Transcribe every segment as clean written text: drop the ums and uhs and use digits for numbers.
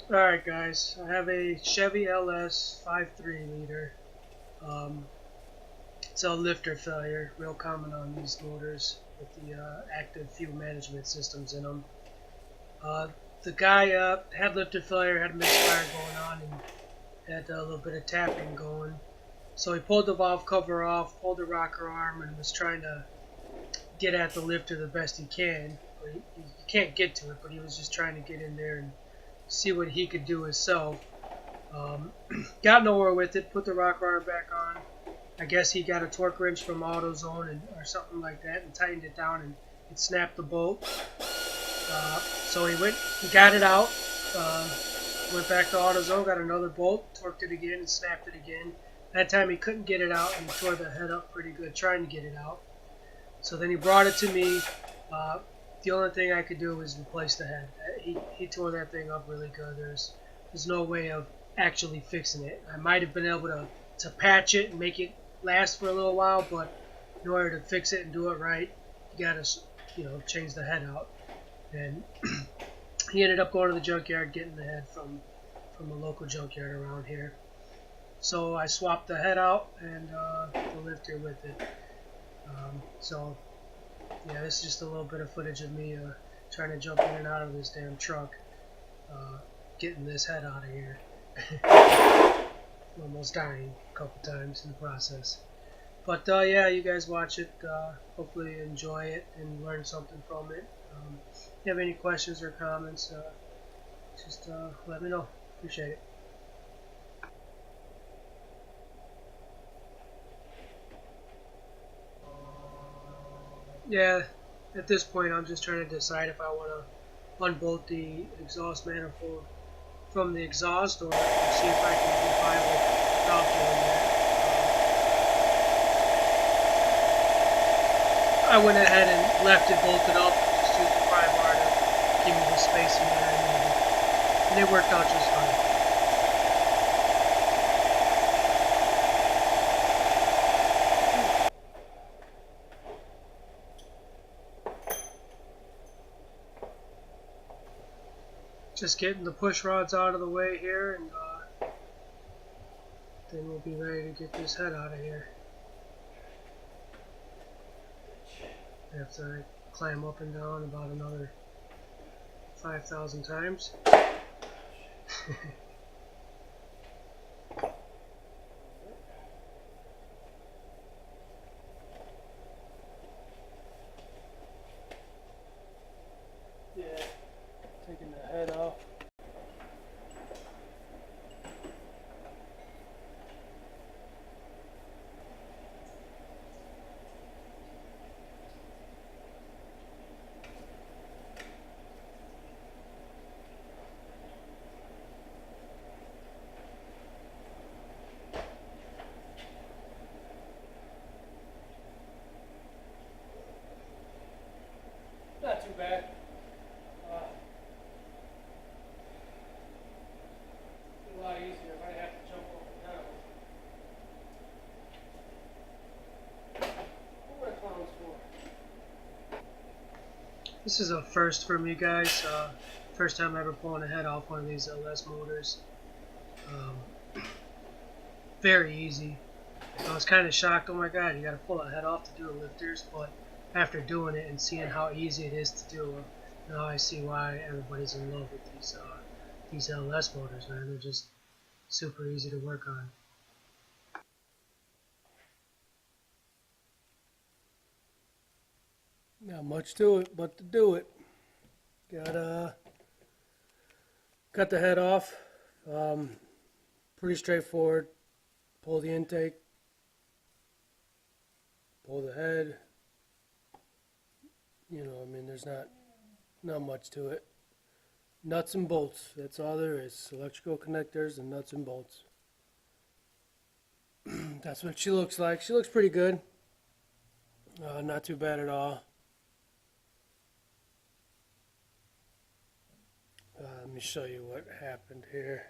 Alright guys, I have a Chevy LS 5.3 liter. Um, it's a lifter failure, real common on these motors with the active fuel management systems in them. Uh, the guy had lifter failure, had a misfire going on, and had a little bit of tapping going. So he pulled the valve cover off, pulled the rocker arm, and was trying to get at the lifter the best he can. But he can't get to it, but he was just trying to get in there and see what he could do himself. Got nowhere with it, put the rocker arm back on. I guess he got a torque wrench from AutoZone or something like that and tightened it down and it snapped the bolt. So he got it out, went back to AutoZone, got another bolt, torqued it again and snapped it again. That time he couldn't get it out and he tore the head up pretty good trying to get it out. So then he brought it to me. The only thing I could do was replace the head. He tore that thing up really good. There's no way of actually fixing it. I might have been able to patch it and make it last for a little while, but in order to fix it and do it right, you gotta change the head out. And he ended up going to the junkyard getting the head from a local junkyard around here. So I swapped the head out and the lifter with it. So yeah, this is just a little bit of footage of me trying to jump in and out of this damn truck, getting this head out of here. Almost dying a couple times in the process. But yeah, you guys watch it. Hopefully you enjoy it and learn something from it. If you have any questions or comments, just let me know. Appreciate it. Yeah, at this point I'm just trying to decide if I want to unbolt the exhaust manifold from the exhaust or see if I can get by without doing that. I went ahead and left it bolted up and just used the pry bar to give me the spacing that I needed. And it worked out just fine. Just getting the push rods out of the way here, and then we'll be ready to get this head out of here. After I climb up and down about another 5,000 times. Yeah, taking the head off. Not too bad. A lot easier if I have to jump up and down. What are clowns for? This is a first for me, guys. First time ever pulling a head off one of these LS motors. Very easy. I was kind of shocked. Oh my god, you got to pull a head off to do the lifters, but after doing it and seeing how easy it is to do, now I see why everybody's in love with these LS motors, man. They're just super easy to work on. Not much to it, but to do it. Cut the head off. Pretty straightforward. Pull the intake. Pull the head. I mean, there's not much to it. Nuts and bolts, that's all there is. Electrical connectors and nuts and bolts. That's what she looks like. She looks pretty good. Not too bad at all. Let me show you what happened here.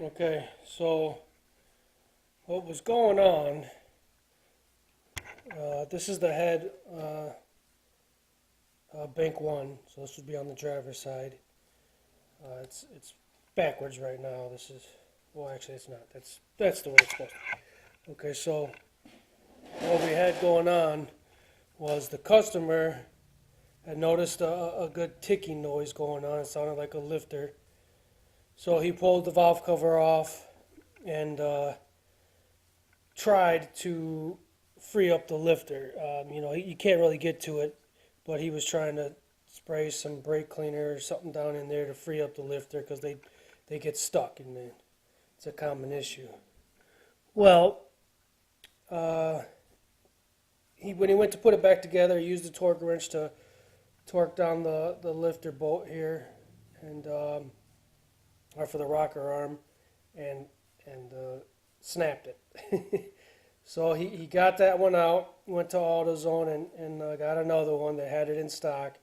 Okay, so what was going on, this is the head, bank 1, so this would be on the driver's side. It's backwards right now. This is, well, actually it's not. That's the way it's supposed to be. Okay, so what we had going on was the customer had noticed a good ticking noise going on. It sounded like a lifter. So he pulled the valve cover off and tried to free up the lifter. You can't really get to it, but he was trying to spray some brake cleaner or something down in there to free up the lifter because they get stuck, and it's a common issue. Well, uh, when he went to put it back together, he used the torque wrench to torque down the lifter bolt here, and or for the rocker arm, and snapped it. So he got that one out, went to AutoZone and got another one that had it in stock,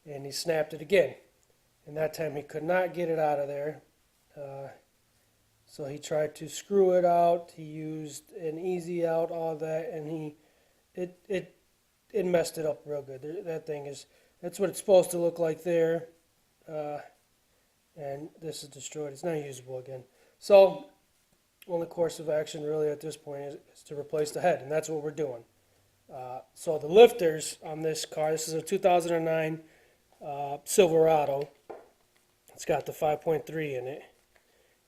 and he snapped it again. And that time he could not get it out of there. So he tried to screw it out. He used an easy out, all that, and it messed it up real good. That thing that's what it's supposed to look like there. And this is destroyed. It's not usable again. So only course of action really at this point is to replace the head, and that's what we're doing. So the lifters on this car, this is a 2009 Silverado. It's got the 5.3 in it.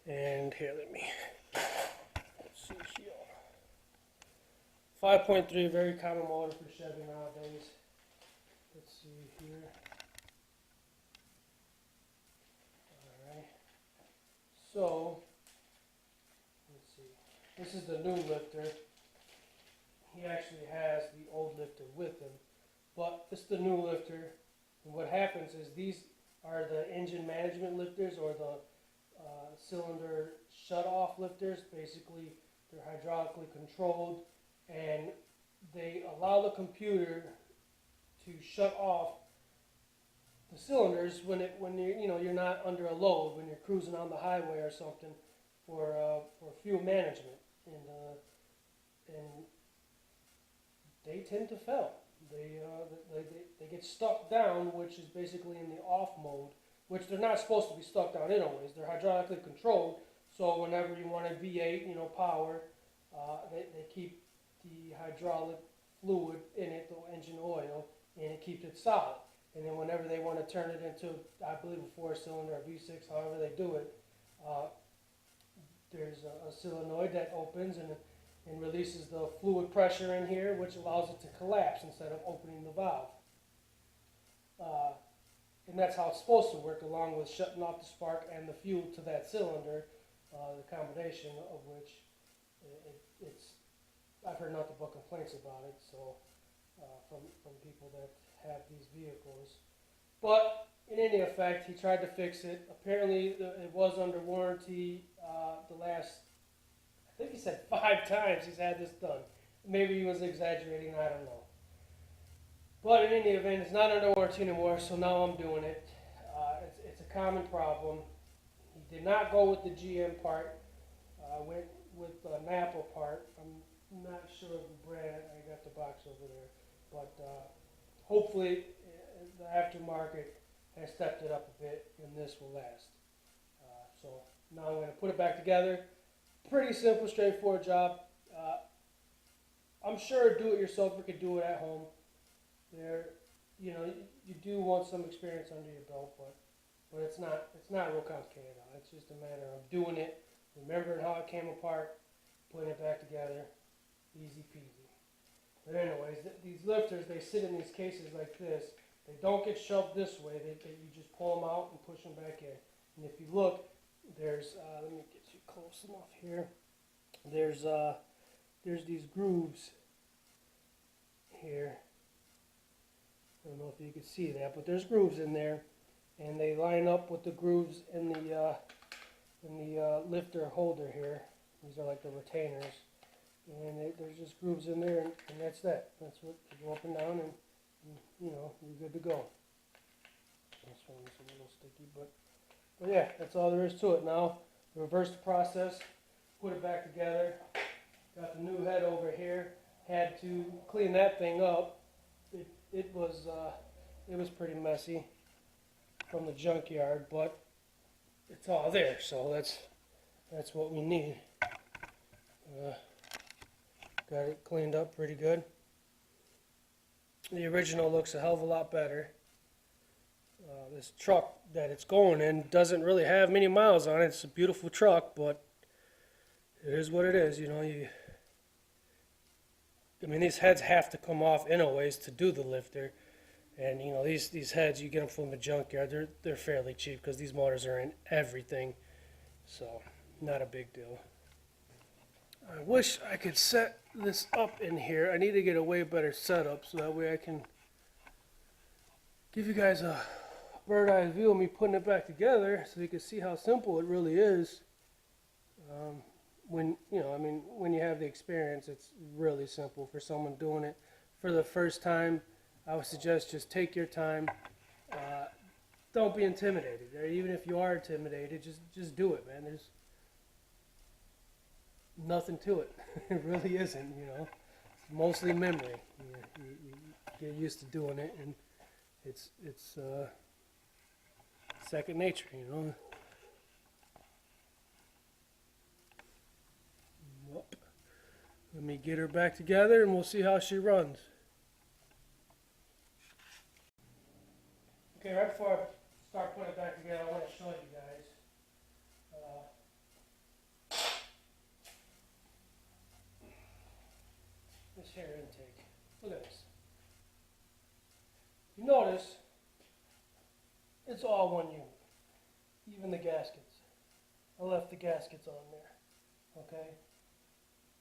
And here, let's see here. 5.3, very common motor for Chevy nowadays. Let's see here. Alright. So, let's see. This is the new lifter. He actually has the old lifter with him, but it's the new lifter. And what happens is these are the engine management lifters, or the cylinder shut-off lifters. Basically, they're hydraulically controlled, and they allow the computer to shut off the cylinders when you're not under a load, when you're cruising on the highway or something, for fuel management, and they tend to fail. They get stuck down, which is basically in the off mode, which they're not supposed to be stuck down anyways. They're hydraulically controlled, so whenever you want a V8, power, they keep the hydraulic fluid in it, the engine oil, and it keeps it solid. And then whenever they want to turn it into, I believe, a four-cylinder or V6, however they do it, there's a solenoid that opens and releases the fluid pressure in here, which allows it to collapse instead of opening the valve. And that's how it's supposed to work, along with shutting off the spark and the fuel to that cylinder, the combination of which I've heard nothing but complaints about it. So from people that have these vehicles, but in any effect, he tried to fix it. Apparently, it was under warranty. The last, I think he said 5 times he's had this done. Maybe he was exaggerating. I don't know. But in any event, it's not under warranty anymore, so now I'm doing it. It's a common problem. He did not go with the GM part. Went with the Napa part. I'm not sure of the brand. I got the box over there. But hopefully the aftermarket has stepped it up a bit, and this will last. So now I'm going to put it back together. Pretty simple, straightforward job. I'm sure a do-it-yourselfer could do it at home. You do want some experience under your belt, but it's not real complicated. It's just a matter of doing it, remembering how it came apart, putting it back together, easy peasy. But anyways, these lifters, they sit in these cases like this. They don't get shoved this way. You just pull them out and push them back in. And if you look, there's let me get you close enough here. There's these grooves here. I don't know if you can see that, but there's grooves in there, and they line up with the grooves in the lifter holder here. These are like the retainers, and there's just grooves in there, and that's that. That's what you go up and down, and you're good to go. This one is a little sticky, but yeah, that's all there is to it. Now, reverse the process, put it back together. Got the new head over here. Had to clean that thing up. It was pretty messy from the junkyard, but it's all there. So that's what we need. Got it cleaned up pretty good. The original looks a hell of a lot better. This truck that it's going in doesn't really have many miles on it. It's a beautiful truck, but it is what it is. You know, I mean, these heads have to come off anyways to do the lifter. And you know, these heads, you get them from the junkyard. They're fairly cheap because these motors are in everything. So, not a big deal. I wish I could set this up in here. I need to get a way better setup so that way I can give you guys a bird's eye view of me putting it back together so you can see how simple it really is. When you have the experience, it's really simple. For someone doing it for the first time, I would suggest just take your time. Don't be intimidated. Or even if you are intimidated, just do it, man. There's nothing to it. It really isn't, you know. It's mostly memory. You get used to doing it, and it's second nature, you know. Whoop. Let me get her back together, and we'll see how she runs. Okay, right before I start putting it back together, I want to show you guys. This hair intake. Look at this. You notice it's all one unit. Even the gaskets. I left the gaskets on there. Okay?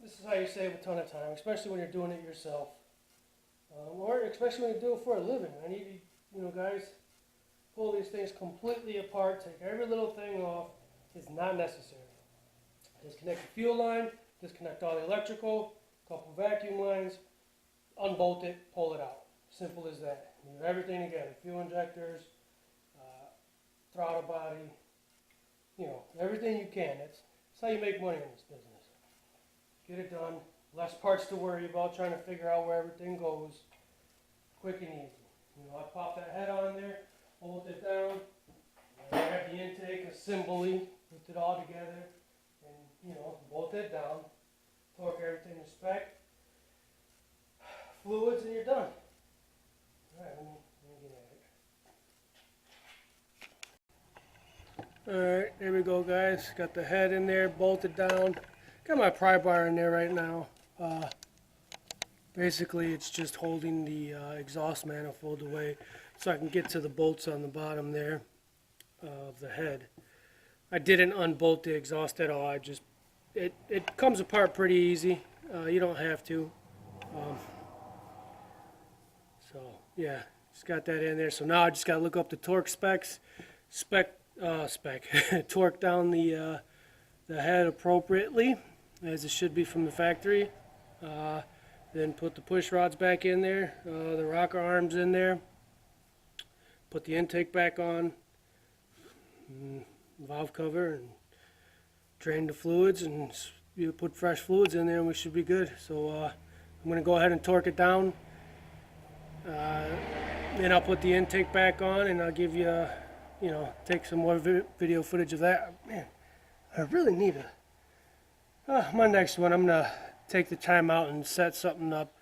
This is how you save a ton of time, especially when you're doing it yourself. Or especially when you do it for a living. I need you know, guys, pull these things completely apart, take every little thing off. It's not necessary. Disconnect the fuel line, disconnect all the electrical, couple vacuum lines, unbolt it, pull it out. Simple as that. Leave everything together. Fuel injectors, throttle body, you know, everything you can. That's how you make money in this business. Get it done. Less parts to worry about, trying to figure out where everything goes. Quick and easy. You know, I pop that head on there, hold it down, grab the intake assembly, put it all together, and, you know, bolt it down, torque everything to spec, fluids, and you're done. Alright, let me get at it. Alright, there we go, guys. Got the head in there, bolted down. Got my pry bar in there right now. Basically, it's just holding the exhaust manifold away so I can get to the bolts on the bottom there of the head. I didn't unbolt the exhaust at all. It comes apart pretty easy. You don't have to. So yeah, just got that in there. So now I just got to look up the torque specs, torque down the head appropriately, as it should be from the factory. Then put the push rods back in there, the rocker arms in there, put the intake back on, valve cover, and drain the fluids, and you put fresh fluids in there, and we should be good. So I'm going to go ahead and torque it down. Then I'll put the intake back on, and I'll give you, you know, take some more video footage of that. Man, I really need my next one, I'm going to take the time out and set something up.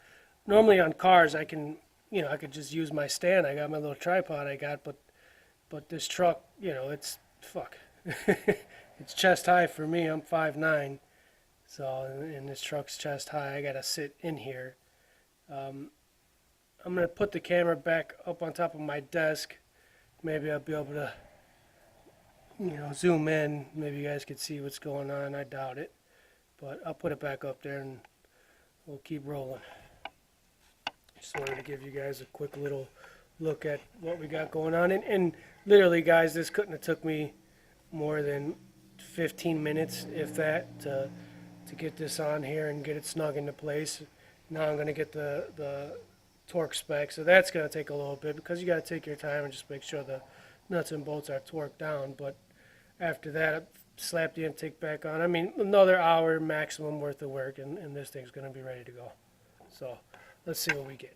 Normally on cars, I can, you know, I could just use my stand. I got my little tripod I got, but this truck, you know, it's, fuck. It's chest high for me. I'm 5'9", so, and this truck's chest high. I got to sit in here. I'm going to put the camera back up on top of my desk. Maybe I'll be able to, you know, zoom in. Maybe you guys can see what's going on. I doubt it. But I'll put it back up there and we'll keep rolling. Just wanted to give you guys a quick little look at what we got going on. And literally, guys, this couldn't have took me more than 15 minutes, if that, to get this on here and get it snug into place. Now I'm going to get the torque spec. So that's going to take a little bit because you got to take your time and just make sure the nuts and bolts are torqued down. But after that, slap the intake back on. I mean, another hour maximum worth of work, and this thing's going to be ready to go. So let's see what we get.